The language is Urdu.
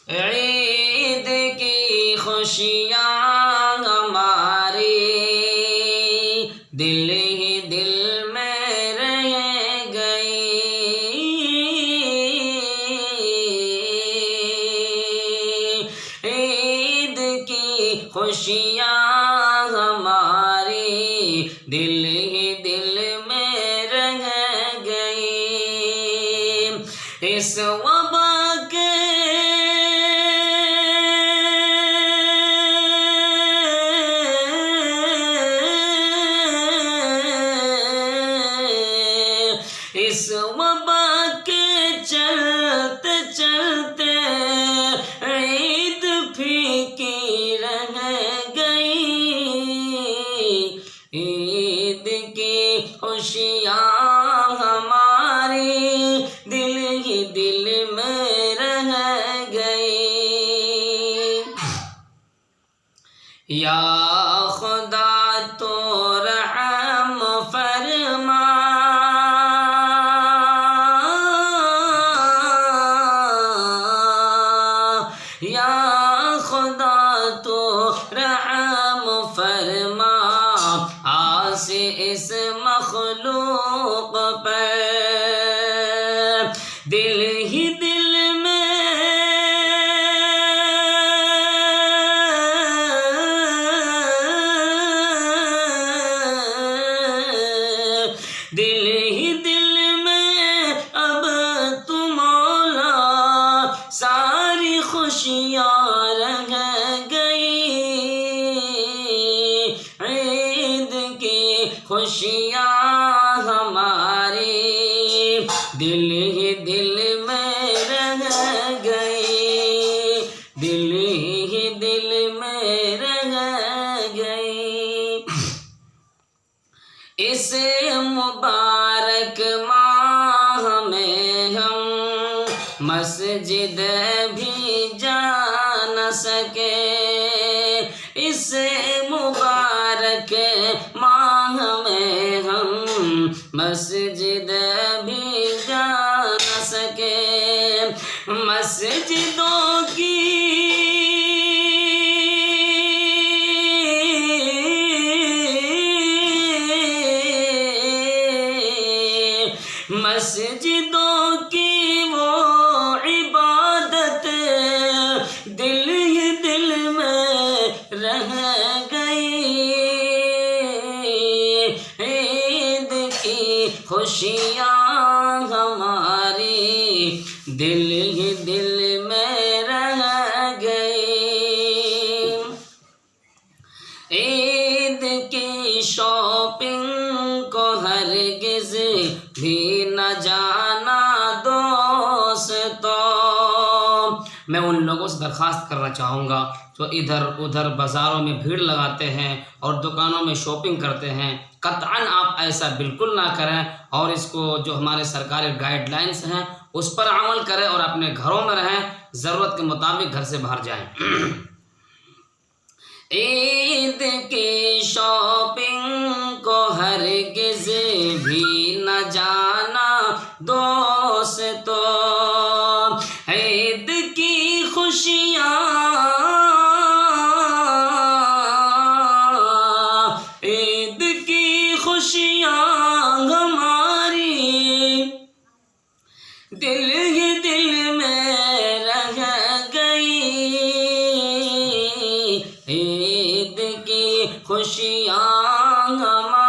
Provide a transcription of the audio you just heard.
عید کی خوشیاں ہماری دل ہی دل میں رہ گئی، عید کی خوشیاں ہماری دل ہی دل میں رہ گئی، اس وبا کے اس وبا کے چلتے چلتے عید پھیکی رہ گئی، عید کی خوشیاں ہماری دل ہی دل میں رہ گئی، یا خدا تو رحم فرما، یا خدا تو رحم فرما آس اس مخلوق پر، دل ہی دل میں دل ہی دل میں اب تو مولا ساری خوشیاں رہ گئی، عید کی خوشیاں ہماری دل ہی دل میں رہ گئی، دل ہی دل میں رہ گئی، اس مبارک ماہ میں ہم مسجد بھی جا نہ سکے، اس مبارک ماہ میں ہم مسجد بھی جا نہ سکے، مسجدوں کی مسجدوں کی وہ عبادت دل ہی دل میں رہ گئی، عید کی خوشیاں ہماری دل ہی دل میں رہ گئی، عید کی شاپنگ کو ہرگز بھی نہ جانا دوستو، میں ان لوگوں سے درخواست کرنا چاہوں گا جو ادھر ادھر بازاروں میں بھیڑ لگاتے ہیں اور دکانوں میں شاپنگ کرتے ہیں، قطعاً آپ ایسا بالکل نہ کریں، اور اس کو جو ہمارے سرکاری گائیڈ لائنس ہیں اس پر عمل کریں اور اپنے گھروں میں رہیں، ضرورت کے مطابق گھر سے باہر جائیں۔ عید کی شاپنگ کو ہرگز بھی نہ جانا دوستو، عید کی خوشیاں عید کی خوشیاں ہماری دل ہی دل میں رہ گئی، عید کی خوشیاں ہماری